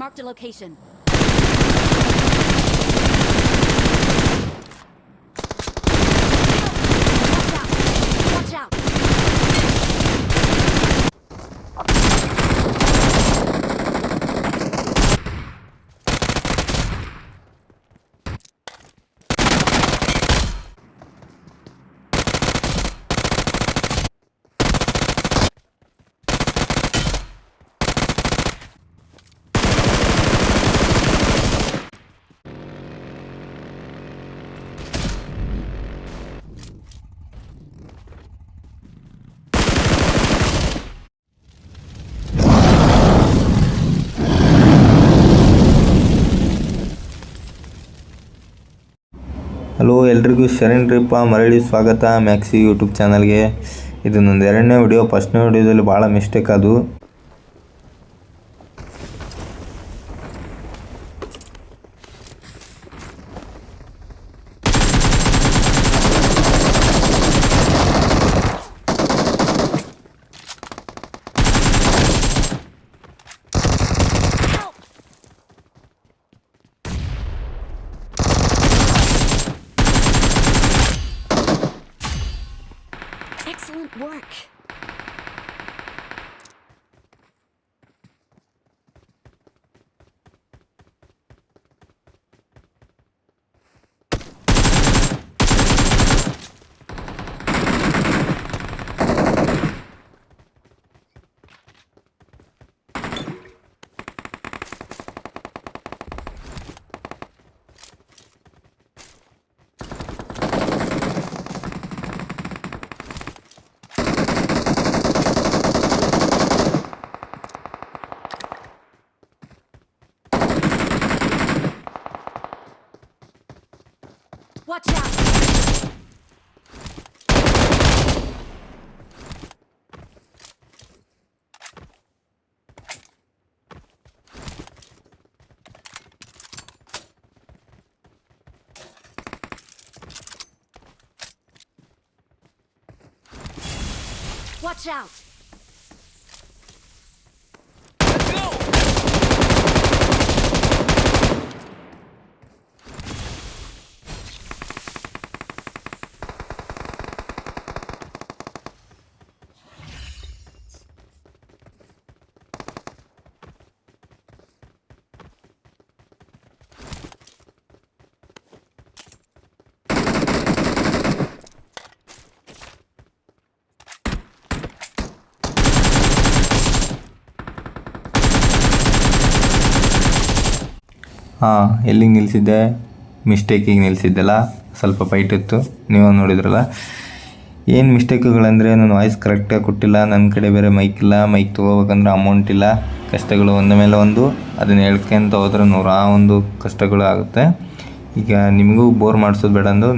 Marked a location. Watch out! Hello ಎಲ್ರಿಗೂ ಶರಣ್ರಿಪ್ಪ ಮರಳಿ ಸ್ವಾಗತ ಮ್ಯಾಕ್ಸಿ ಯೂಟ್ಯೂಬ್ ಚಾನಲ್ಗೆ. ಇದು ನಂದು 2ನೇ ವಿಡಿಯೋ. ಫಸ್ಟ್ನೇ ವಿಡಿಯೋದಲ್ಲಿ ಭಾಳ ಮಿಸ್ಟೇಕ್ ಅದು. Excellent work. Watch out! Watch out! Let's go! ಹಾಂ, ಎಲ್ಲಿಗೆ ನಿಲ್ಲಿಸಿದ್ದೆ? ಮಿಸ್ಟೇಕಿಗೆ ನಿಲ್ಲಿಸಿದ್ದೆಲ್ಲ. ಸ್ವಲ್ಪ ಫೈಟ್ ಇತ್ತು, ನೀವು ನೋಡಿದ್ರಲ್ಲ. ಏನು ಮಿಸ್ಟೇಕುಗಳಂದರೆ, ನಾನು ವಾಯ್ಸ್ ಕರೆಕ್ಟಾಗಿ ಕೊಟ್ಟಿಲ್ಲ, ನನ್ನ ಕಡೆ ಬೇರೆ ಮೈಕ್ ಇಲ್ಲ, ಮೈಕ್ ತೊಗೋಬೇಕಂದ್ರೆ ಅಮೌಂಟ್ ಇಲ್ಲ. ಕಷ್ಟಗಳು ಒಂದ ಮೇಲೆ ಒಂದು, ಅದನ್ನು ಹೇಳ್ಕೊಂತ ಹೋದ್ರೆ 101 ಕಷ್ಟಗಳು ಆಗುತ್ತೆ. ಈಗ ನಿಮಗೂ ಬೋರ್ ಮಾಡಿಸೋದು ಬೇಡ ಅಂದು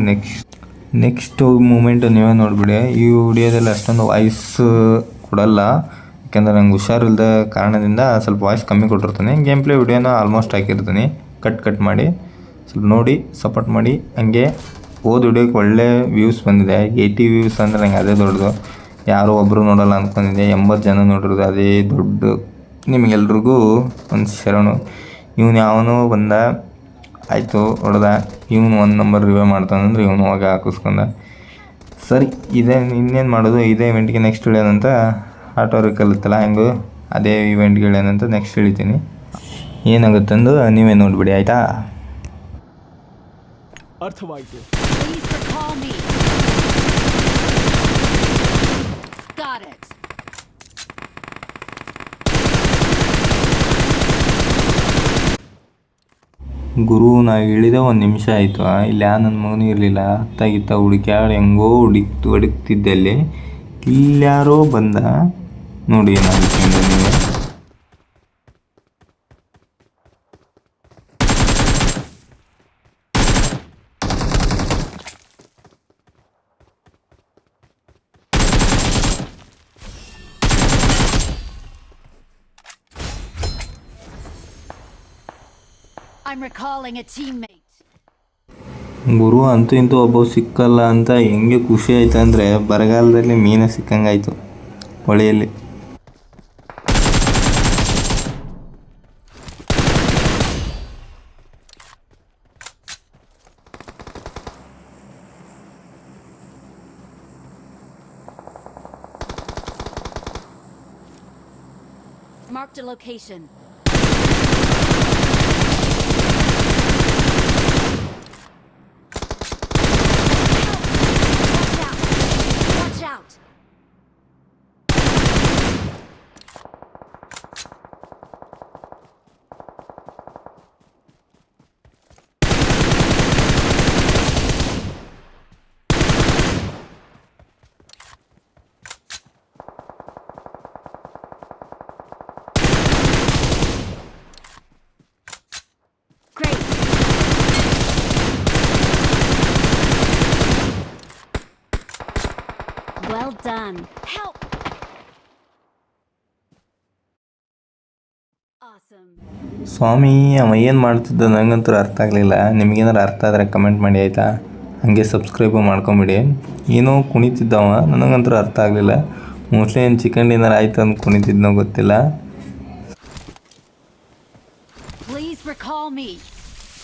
ನೆಕ್ಸ್ಟ್ ಮೂಮೆಂಟು ನೀವೇ ನೋಡಿಬಿಡಿ. ಈ ವಿಡಿಯೋದಲ್ಲಿ ಅಷ್ಟೊಂದು ವಾಯ್ಸ್ ಕೊಡಲ್ಲ, ಯಾಕೆಂದರೆ ನಂಗೆ ಹುಷಾರಿಲ್ಲದ ಕಾರಣದಿಂದ ಸ್ವಲ್ಪ ವಾಯ್ಸ್ ಕಮ್ಮಿ ಕೊಟ್ಟಿರ್ತೀನಿ. ಗೇಮ್ ಪ್ಲೇ ವಿಡಿಯೋನ ಆಲ್ಮೋಸ್ಟ್ ಹಾಕಿರ್ತೀನಿ, ಕಟ್ ಮಾಡಿ ಸ್ವಲ್ಪ ನೋಡಿ ಸಪೋರ್ಟ್ ಮಾಡಿ. ಹಂಗೆ ಹೋದ ವಿಡಿಯೋಕ್ಕೆ ಒಳ್ಳೆ ವ್ಯೂಸ್ ಬಂದಿದೆ, 80 ವ್ಯೂಸ್ ಅಂದರೆ ನಂಗೆ ಅದೇ ದೊಡ್ಡದು. ಯಾರೋ ಒಬ್ಬರು ನೋಡೋಲ್ಲ ಅಂದ್ಕೊಂಡಿದ್ದೆ, 80 ಜನ ನೋಡಿರೋದು ಅದೇ ದೊಡ್ಡ. ನಿಮಗೆಲ್ರಿಗೂ ಒಂದು ಶರಣು. ಇವನು ಯಾವನೋ ಬಂದ, ಆಯಿತು ಹೊಡೆದ, ಇವನು 1 ನಂಬರ್ ರಿವ್ಯೂ ಮಾಡ್ತಾನಂದ್ರೆ ಇವನು ಹೋಗಿ ಹಾಕಿಸ್ಕೊಂಡ. ಸರಿ, ಇದೇ ಇನ್ನೇನು ಮಾಡೋದು. ಇದೇ ಇವೆಂಟ್ಗೆ ನೆಕ್ಸ್ಟ್ ಇಳಿಯೋದಂತ ಆಟೋ ಕಲಿತಲ್ಲ, ಹೆಂಗು ಅದೇ ಇವೆಂಟ್ಗೆ ಇಳಿಯೋದಂತ ನೆಕ್ಸ್ಟ್ ಇಳಿತೀನಿ. ಏನಾಗುತ್ತಂದು ನೀವೇ ನೋಡಿಬಿಡಿ, ಆಯಿತಾ? ಅರ್ಥವಾಯಿತು. Please recall me. Got it. ಗುರು, ನಾವು ಇಳಿದ 1 ನಿಮಿಷ ಆಯಿತು. ಇಲ್ಲಿ ನನ್ನ ಮಗನೂ ಇರಲಿಲ್ಲ. ಅತ್ತಾಗಿತ್ತ ಹುಡುಕ್ಯಾಡು ಹೆಂಗೋ ಹೊಡಿತಿದ್ದೆ. ಅಲ್ಲಿ ಇಲ್ಯಾರೋ ಬಂದ ನೋಡಿ, ಏನಾಗುತ್ತೆ ನೀವು. I'm recalling a teammate. ಗುರು, ಅಂತೂ ಇಂತೂ ಒಬ್ಬ ಸಿಕ್ಕಲ್ಲ ಅಂತ ಹೆಂಗೆ ಖುಷಿ ಆಯ್ತು ಅಂದರೆ, ಬರಗಾಲದಲ್ಲಿ ಮೀನು ಸಿಕ್ಕಂಗಾಯ್ತು ಹೊಳೆಯಲ್ಲಿ. Marked a location. Watch out! Watch out! Great. Well done. Help! Awesome. ಸ್ವಾಮಿ ಅವ ಏನು ಮಾಡ್ತಿದ್ದ ನಂಗಂತೂ ಅರ್ಥ ಆಗಲಿಲ್ಲ. ನಿಮಗೇನಾರು ಅರ್ಥ ಆದರೆ ಕಮೆಂಟ್ ಮಾಡಿ ಆಯಿತಾ. ಹಾಗೆ ಸಬ್ಸ್ಕ್ರೈಬು ಮಾಡ್ಕೊಂಬಿಡಿ. ಏನೋ ಕುಣಿತಿದ್ದವ, ನನಗಂತೂ ಅರ್ಥ ಆಗಲಿಲ್ಲ. ಮೋಸ್ಟ್ಲಿ ಏನು ಚಿಕನ್ ಡಿನ್ನರ್ ಆಯ್ತು ಅಂತ ಕುಣಿತಿದ್ನೋ ಗೊತ್ತಿಲ್ಲ. Please recall me.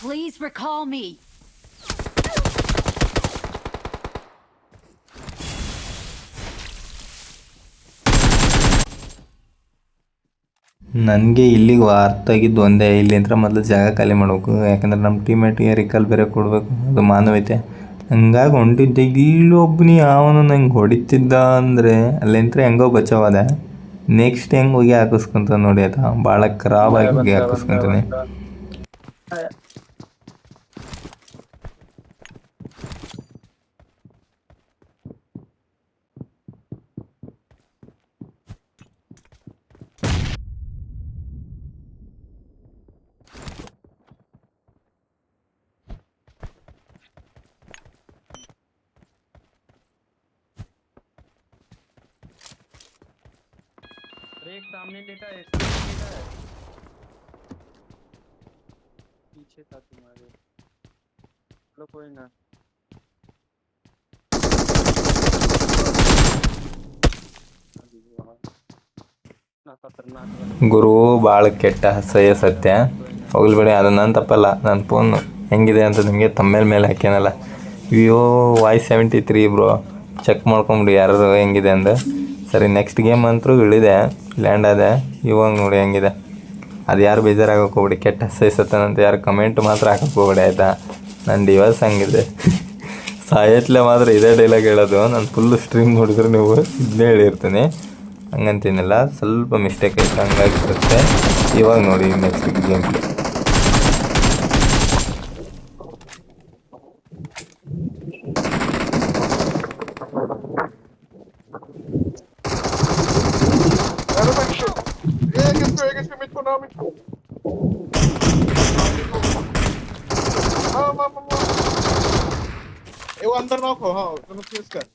Please recall me. ನನಗೆ ಇಲ್ಲಿಗೆ ಅರ್ಥ ಆಗಿದ್ದು ಒಂದೇ, ಇಲ್ಲಿ ಅಂತ ಮೊದಲು ಜಾಗ ಖಾಲಿ ಮಾಡಬೇಕು. ಯಾಕಂದ್ರೆ ನಮ್ಮ ಟೀಮೇಟಿಗೆ ರಿಕಾಲ್ ಬೇರೆ ಕೊಡಬೇಕು, ಅದು ಮಾನವೀಯತೆ. ಹಂಗಾಗಿ ಹೊಂಟಿದ್ದೆ, ಇಲ್ಲೊಬ್ಬನಿ ಅವನು ನಂಗೆ ಹೊಡಿತಿದ್ದ ಅಂದರೆ ಅಲ್ಲಿಂತ್ರ ಹೆಂಗೋ ಬಚಾವದ. ನೆಕ್ಸ್ಟ್ ಹೆಂಗೆ ಹೋಗಿ ಹಾಕಿಸ್ಕೊಂತ ನೋಡಿ ಆಯ್ತಾ, ಭಾಳ ಖರಾಬಾಗಿ ಹೋಗಿ ಹಾಕಿಸ್ಕೊಂತಾನೆ. एक सामने लेटा है, एक सामने लेटा है, पीछे था तुम्हारे। चलो कोई ना, ना खतरनाक है। ಗುರು ಭಾಳ ಕೆಟ್ಟ ಅಸಹ್ಯ ಸತ್ಯ. ಹೋಗ್ಲಿ ಬಿಡಿ, ಅದು ನನ್ನ ತಪ್ಪಲ್ಲ. ನನ್ನ ಫೋನ್ ಹೆಂಗಿದೆ ಅಂತ ನಿಮಗೆ ತಮ್ಮೇಲೆ ಮೇಲೆ ಹಾಕ್ಯಾನಲ್ಲ. ವಿವೋ Y73 ಬ್ರೋ, ಚೆಕ್ ಮಾಡ್ಕೊಂಬಿಡಿ ಯಾರು ಹೆಂಗಿದೆ ಅಂದ. ಸರಿ, ನೆಕ್ಸ್ಟ್ ಗೇಮ್ ಅಂತೂ ಇಳಿದೆ, ಲ್ಯಾಂಡ್ ಆದೆ. ಇವಾಗ ನೋಡಿ ಹೆಂಗಿದೆ. ಅದು ಯಾರು ಬೇಜಾರಾಗಕ್ಕೆ ಹೋಗ್ಬಿಡಿ, ಕೆಟ್ಟ ಅಸಹ್ಯಸತ್ತನಂತ ಯಾರು ಕಮೆಂಟ್ ಮಾತ್ರ ಹಾಕಕ್ಕೆ ಹೋಗ್ಬಿಡಿ ಆಯಿತಾ. ನನ್ನ ಡಿವೈಸ್ ಹಂಗಿದೆ. ಸಾಯತ್ಲೆ ಮಾತ್ರ ಇದೇ ಡೈಲಾಗ್ ಹೇಳೋದು. ನಾನು ಫುಲ್ಲು ಸ್ಟ್ರೀಮ್ ನೋಡಿದ್ರೆ ನೀವು ಇದನ್ನೇ ಹೇಳಿರ್ತೀನಿ. ಹಂಗಂತೀನಿಲ್ಲ, ಸ್ವಲ್ಪ ಮಿಸ್ಟೇಕ್ ಆಯ್ತು, ಹಂಗಾಗಿರುತ್ತೆ. ಇವಾಗ ನೋಡಿ next game play. Eu andar no corral, eu não fiz, cara.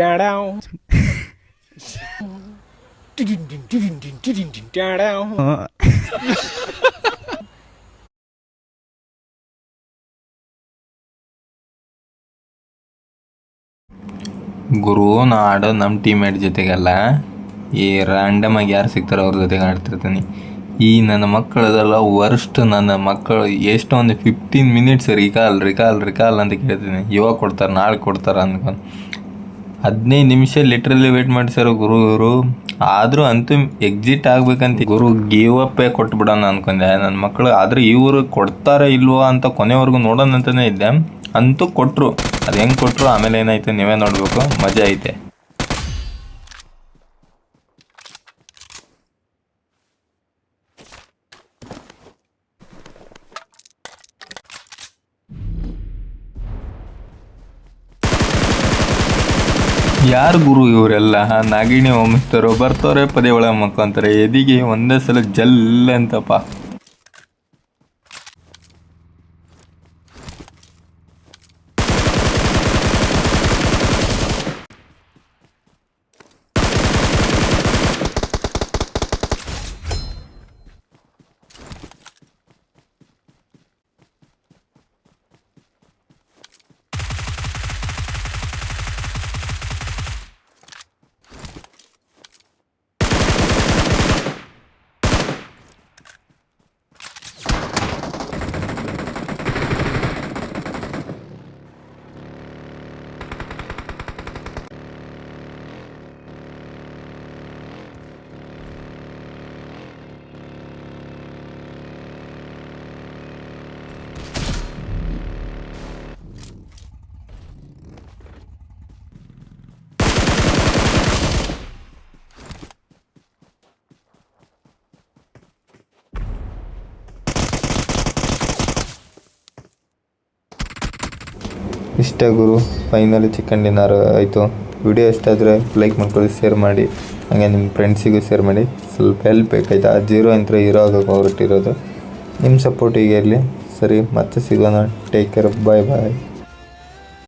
ಗುರು ನಾ ಆಡೋದು ನಮ್ಮ ಟೀಮೇಟ್ ಜೊತೆಗಲ್ಲ, ಈ ರ್ಯಾಂಡಮ್ ಆಗಿ ಯಾರು ಸಿಗ್ತಾರೋ ಅವ್ರ ಜೊತೆಗೆ ಆಡ್ತಿರ್ತೀನಿ. ಈ ನನ್ನ ಮಕ್ಕಳದೆಲ್ಲ ವರ್ಸ್ಟ್. ನನ್ನ ಮಕ್ಕಳು ಎಷ್ಟೋ ಒಂದು 15 ಮಿನಿಟ್ಸ್ ರಿಕಾಲ್ ಅಂತ ಕೇಳ್ತೀನಿ. ಇವಾಗ ಕೊಡ್ತಾರೆ, ನಾಳೆ ಕೊಡ್ತಾರೆ ಅಂದ್ಕೊಂಡು 15 ನಿಮಿಷ ಲಿಟ್ರಲಿ ವೇಟ್ ಮಾಡಿಸ್ಯಾರೋ ಗುರು ಇವರು. ಆದರೂ ಅಂತೂ ಎಕ್ಸಿಟ್ ಆಗ್ಬೇಕಂತ ಗುರು ಗೀವ್ ಅಪ್ಪೇ ಕೊಟ್ಬಿಡೋಣ ಅನ್ಕೊಂಡೆ ನನ್ನ ಮಕ್ಕಳು. ಆದರೆ ಇವರು ಕೊಡ್ತಾರೆ ಇಲ್ವೋ ಅಂತ ಕೊನೆವರೆಗೂ ನೋಡೋಣ ಅಂತಲೇ ಇದ್ದೆ. ಅಂತೂ ಕೊಟ್ಟರು. ಅದು ಹೆಂಗೆ ಕೊಟ್ಟರು ಆಮೇಲೆ ಏನಾಯ್ತು ನೀವೇ ನೋಡಬೇಕು, ಮಜಾ ಐತೆ. ಯಾರು ಗುರು ಇವರೆಲ್ಲ? ನಾಗಿಣಿ ಹೋಮಿಸ್ತಾರೋ, ಬರ್ತಾವ್ರೆ ಪದೇ ಒಳಗೆ ಮಕ್ಕೊಂತಾರೆ, ಎದಿಗೆ ಒಂದೇ ಸಲ ಜಲ್ ಅಂತಪ್ಪ. ಇಷ್ಟ ಗುರು, ಫೈನಲಿ ಚಿಕನ್ ಡಿನ್ನರ್ ಆಯಿತು. ವಿಡಿಯೋ ಇಷ್ಟ ಆದರೆ ಲೈಕ್ ಮಾಡ್ಕೊಳ್ಳಿ, ಶೇರ್ ಮಾಡಿ, ಹಾಗೆ ನಿಮ್ಮ ಫ್ರೆಂಡ್ಸಿಗೂ ಶೇರ್ ಮಾಡಿ. ಸ್ವಲ್ಪ ಹೆಲ್ಪ್ ಬೇಕಾಯ್ತಾ, 0 ಅಂತ ಹೀರೋ ಆಗೋಕೆ ಹೊರಟಿರೋದು. ನಿಮ್ಮ ಸಪೋರ್ಟ್ ಹೀಗೆ ಇರಲಿ. ಸರಿ, ಮತ್ತೆ ಸಿಗೋಣ. ಟೇಕ್ ಕೇರ್, ಬಾಯ್.